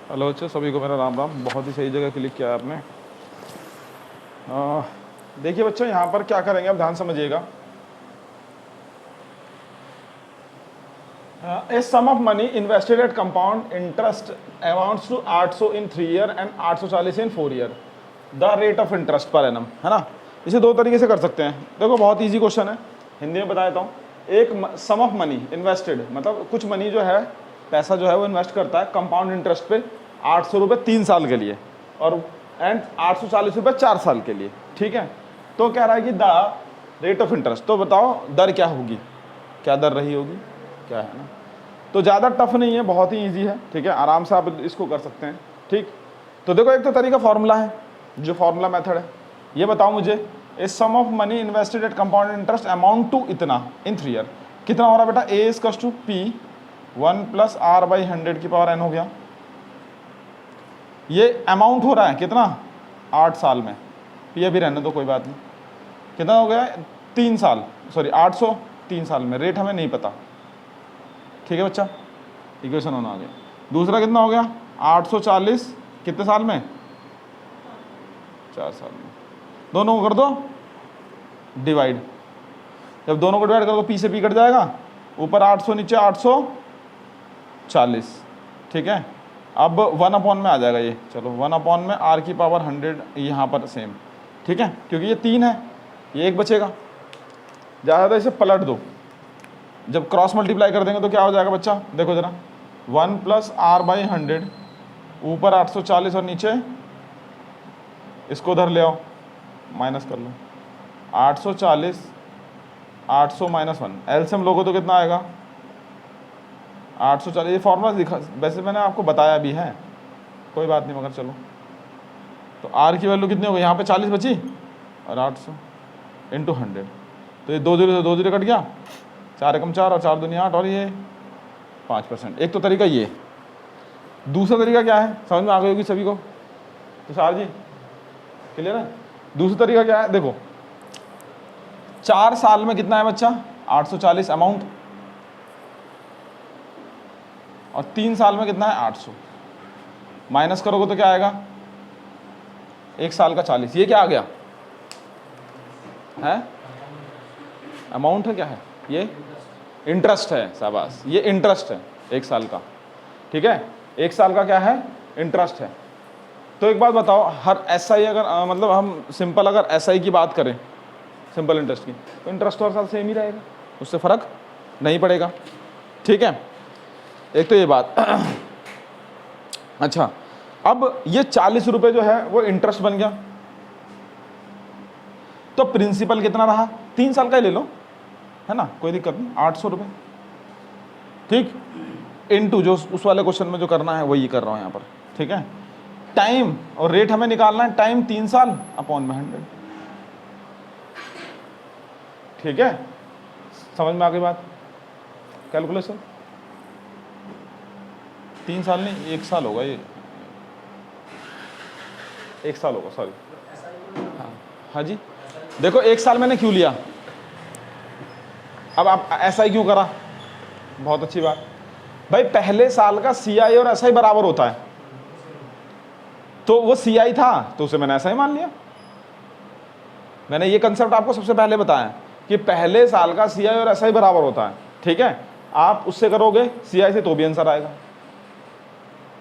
Hello बच्चों, सभी को मेरा राम राम। बहुत ही सही जगह क्लिक किया है आपने। देखिए बच्चों, यहाँ पर क्या करेंगे आप ध्यान समझिएगा। A sum of money invested at compound interest amounts to 800 in 3 year and 840 in 4 year, the rate of interest per annum, है ना। इसे दो तरीके से कर सकते हैं। देखो बहुत इजी क्वेश्चन है, हिंदी में बता देता हूँ। एक सम ऑफ मनी इन्वेस्टेड, मतलब कुछ मनी जो है, पैसा जो है वो इन्वेस्ट करता है कंपाउंड इंटरेस्ट पे 800 रुपये 3 साल के लिए और एंड 840 रुपये 4 साल के लिए, ठीक है। तो कह रहा है कि द रेट ऑफ इंटरेस्ट, तो बताओ दर क्या होगी, क्या दर रही होगी, क्या है ना। तो ज़्यादा टफ नहीं है, बहुत ही ईजी है, ठीक है। आराम से आप इसको कर सकते हैं, ठीक। तो देखो एक तो तरीका फॉर्मूला है, जो फॉर्मूला मेथड है, ये बताओ मुझे a sum of money invested at compound interest amount to इतना इन 3 ईयर, कितना हो रहा है बेटा। ए इज टू पी 1 + r/100 की पावर n हो गया। ये अमाउंट हो रहा है कितना, 8 साल में, पी अभी रहने दो कोई बात नहीं। कितना हो गया, 3 साल, सॉरी 800 3 साल में, रेट हमें नहीं पता, ठीक है बच्चा। इक्वेशन होना आ गया। दूसरा कितना हो गया, 840 कितने साल में, 4 साल में। दोनों को कर दो डिवाइड, जब दोनों को डिवाइड करो तो पी से पी कट जाएगा, ऊपर 800 नीचे 840, ठीक है। अब 1/, में आ जाएगा ये, चलो 1/, में r की पावर 100 यहाँ पर सेम, ठीक है, क्योंकि ये 3 है, ये 1 बचेगा। ज़्यादा इसे पलट दो, जब क्रॉस मल्टीप्लाई कर देंगे तो क्या हो जाएगा बच्चा, देखो ज़रा, 1 + r/100, ऊपर 840 और नीचे इसको उधर ले आओ, माइनस कर लो, 840 800 - 1, एलसीएम लोगों तो कितना आएगा 840। ये फॉर्मूला दिखा, वैसे मैंने आपको बताया भी है, कोई बात नहीं, मगर चलो। तो r की वैल्यू कितनी हो गई, यहाँ पे 40 बची और 800 × 100, तो ये 2 0 से 2 0 कट गया, 4 एकम 4 और 4 दूनी 8 और ये 5%। एक तो तरीका ये। दूसरा तरीका क्या है, समझ में आ गई होगी सभी को, तो सर जी क्लियर है। दूसरा तरीका क्या है, देखो 4 साल में कितना है बच्चा, 840 अमाउंट, और 3 साल में कितना है 800, माइनस करोगे तो क्या आएगा, 1 साल का 40। ये क्या आ गया है, अमाउंट है, क्या है ये, इंटरेस्ट है, शाबाश, ये इंटरेस्ट है 1 साल का, ठीक है। 1 साल का क्या है, इंटरेस्ट है। तो एक बात बताओ, हर एसआई अगर मतलब हम सिंपल अगर एसआई की बात करें, सिंपल इंटरेस्ट की, तो इंटरेस्ट हर साल सेम ही रहेगा, उससे फर्क नहीं पड़ेगा, ठीक है। एक तो ये बात। अच्छा, अब ये 40 रुपये जो है वो इंटरेस्ट बन गया, तो प्रिंसिपल कितना रहा, 3 साल का ही ले लो, है ना, कोई दिक्कत नहीं, 800 रुपये, ठीक। इनटू जो उस वाले क्वेश्चन में जो करना है वही कर रहा हूँ यहाँ पर, ठीक है। टाइम और रेट हमें निकालना है, टाइम 3 साल अपॉन में 100, ठीक है। समझ में आ गई बात, कैलकुलेशन 3 साल नहीं 1 साल होगा, ये 1 साल होगा, सॉरी। हाँ जी, देखो 1 साल मैंने क्यों लिया, अब आप एसआई क्यों करा, बहुत अच्छी बात भाई। पहले साल का सीआई और एसआई बराबर होता है, तो वो सीआई था तो उसे मैंने एसआई मान लिया। मैंने ये कंसेप्ट आपको सबसे पहले बताया कि पहले साल का सीआई और एसआई बराबर होता है, ठीक है। आप उससे करोगे सीआई से तो भी आंसर आएगा,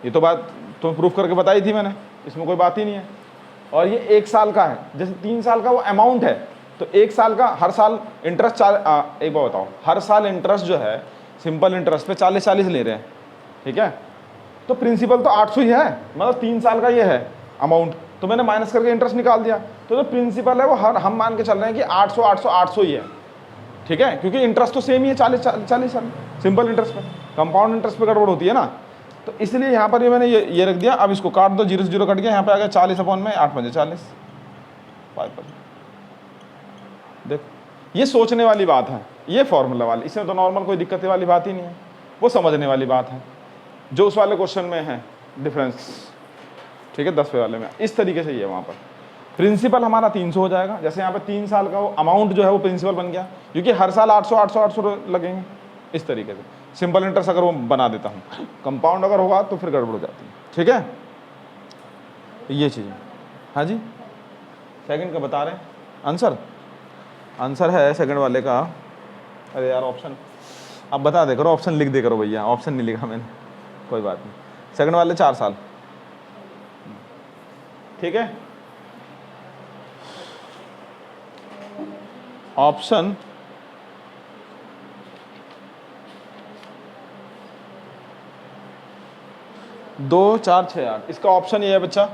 ये तो बात तो प्रूफ करके बताई थी मैंने, इसमें कोई बात ही नहीं है। और ये 1 साल का है, जैसे 3 साल का वो अमाउंट है, तो 1 साल का हर साल इंटरेस्ट एक बार बताओ, हर साल इंटरेस्ट जो है सिंपल इंटरेस्ट पे 40 ले रहे हैं, ठीक है। तो प्रिंसिपल तो 800 ही है, मतलब 3 साल का ये है अमाउंट, तो मैंने माइनस करके इंटरेस्ट निकाल दिया। तो जो प्रिंसिपल है वो हर हम मान के चल रहे हैं कि 800 800 800 ही है, ठीक है, क्योंकि इंटरेस्ट तो सेम ही है 40 साल सिंपल इंटरेस्ट पे, कंपाउंड इंटरेस्ट पे गड़बड़ होती है ना, तो इसलिए यहाँ पर ये मैंने ये रख दिया। अब इसको काट दो, 0 से 0 कट गया, यहाँ पे आ गया 40 अपॉन में 8 × 40, 5%। देखो ये सोचने वाली बात है, ये फॉर्मूला वाली, इसमें तो नॉर्मल कोई दिक्कत वाली बात ही नहीं है, वो समझने वाली बात है जो उस वाले क्वेश्चन में है डिफरेंस, ठीक है। 10वें वाले में इस तरीके से ही है, वहाँ पर प्रिंसिपल हमारा 300 हो जाएगा, जैसे यहाँ पे 3 साल का वो अमाउंट जो है वो प्रिंसिपल बन गया, क्योंकि हर साल 800 800 800 लगेंगे, इस तरीके से सिंपल इंटरेस्ट अगर वो बना देता हूँ, कंपाउंड अगर होगा तो फिर गड़बड़ हो जाती है। ठीक है, ये चीज़। हाँ जी, सेकंड का बता रहे हैं आंसर। आंसर है सेकंड वाले का, अरे यार ऑप्शन अब बता दे करो, ऑप्शन लिख दे करो भैया, ऑप्शन नहीं लिखा मैंने, कोई बात नहीं। सेकंड वाले 4 साल। ठीक है, ऑप्शन दो, 4, 6, 8। इसका ऑप्शन ये है बच्चा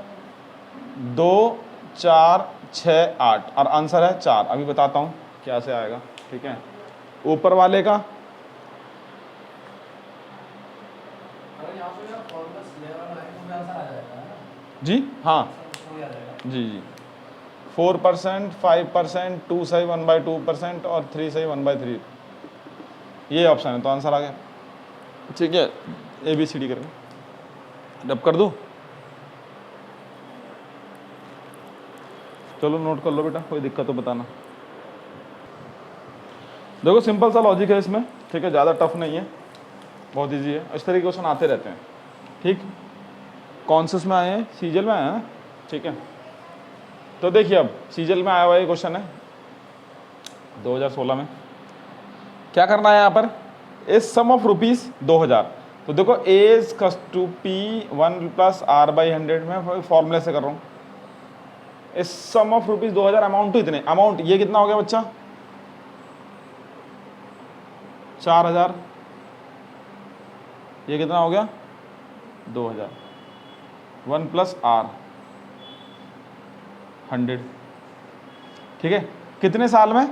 2, 4, 6, 8 और आंसर है 4। अभी बताता हूँ क्या से आएगा। ठीक है, ऊपर वाले का जी, हाँ जी जी, 4%, 5%, 2 सही 1/2% और 3 सही 1/3, ये ऑप्शन है, तो आंसर आ गया। ठीक है, ABCD करके डब कर दूँ, चलो नोट कर लो बेटा, कोई दिक्कत तो बताना। देखो सिंपल सा लॉजिक है इसमें, ठीक है, ज़्यादा टफ नहीं है, बहुत इजी है। इस तरह के क्वेश्चन आते रहते हैं। ठीक, कौन से में आए हैं, सीजल में आए हैं। ठीक है, तो देखिए अब सीजल में आया हुआ ये क्वेश्चन है 2016 में। क्या करना है यहाँ पर, इस सम ऑफ रुपीज़ 2000। तो देखो as cos to P1 + R/100 में फॉर्मूले से कर रहा हूँ। इस सम ऑफ रुपीज़ 2000, अमाउंट तो इतने, अमाउंट ये कितना हो गया बच्चा 4000, ये कितना हो गया 2000, 1 + R/100। ठीक है, कितने साल में,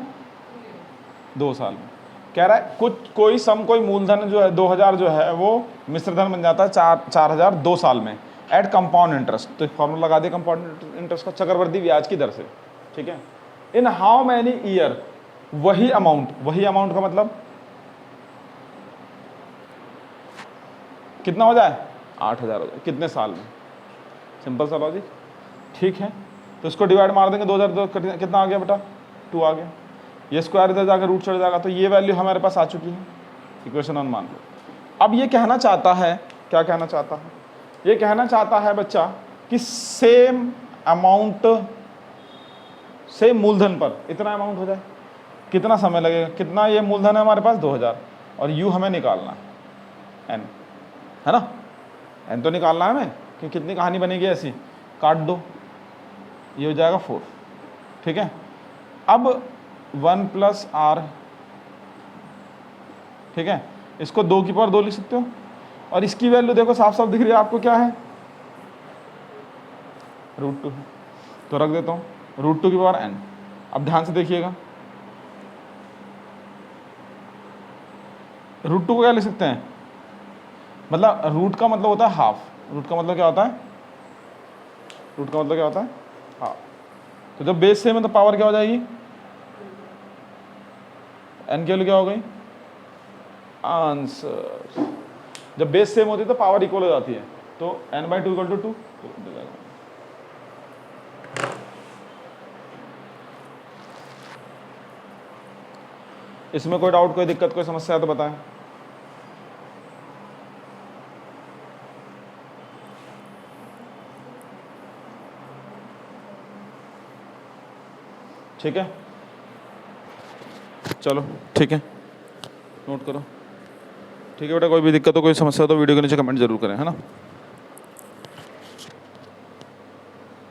2 साल में। कह रहा है कुछ कोई सम, कोई मूलधन जो है 2000 जो है वो मिश्र धन बन जाता है 4000 2 साल में एट कंपाउंड इंटरेस्ट। तो फॉर्मूला लगा दिया कंपाउंड इंटरेस्ट का, चक्रवृद्धि ब्याज की दर से। ठीक है, इन हाउ मैनी ईयर, वही अमाउंट का मतलब कितना हो जाए 8000 हो जाए, कितने साल में, सिंपल सा लॉजिक। ठीक है, तो इसको डिवाइड मार देंगे 2000, कितना आ गया बेटा 2 आ गया, ये स्क्वायर इधर जाकर रूट चढ़ जाएगा, तो ये वैल्यू हमारे पास आ चुकी है, इक्वेशन 1 मान लो। अब ये कहना चाहता है, क्या कहना चाहता है, ये कहना चाहता है बच्चा कि सेम अमाउंट, सेम मूलधन पर इतना अमाउंट हो जाए, कितना समय लगेगा, कितना ये मूलधन है हमारे पास 2000 और यू हमें निकालना है n, है ना, n तो निकालना है हमें, कि कितनी कहानी बनेगी ऐसी, काट दो, ये हो जाएगा 4। ठीक है, अब 1 + R, ठीक है, इसको 2 की पावर 2 लिख सकते हो, और इसकी वैल्यू देखो साफ साफ दिख रही है आपको, क्या है √2, तो रख देता हूँ √2 की पावर n। अब ध्यान से देखिएगा, √2 को क्या लिख सकते हैं, मतलब रूट का मतलब होता है हाफ, रूट का मतलब क्या होता है, रूट का मतलब क्या होता है हाफ। तो जब बेस सेम है तो पावर क्या हो जाएगी, n की वैल्यू क्या हो गई, आंसर। जब बेस सेम होती है तो पावर इक्वल हो जाती है, तो n/2 = 2। इसमें कोई डाउट, कोई दिक्कत, कोई समस्या है तो बताएं। ठीक है, चलो ठीक है, नोट करो। ठीक है बेटा, कोई भी दिक्कत हो, कोई समस्या हो तो वीडियो के नीचे कमेंट जरूर करें, है ना।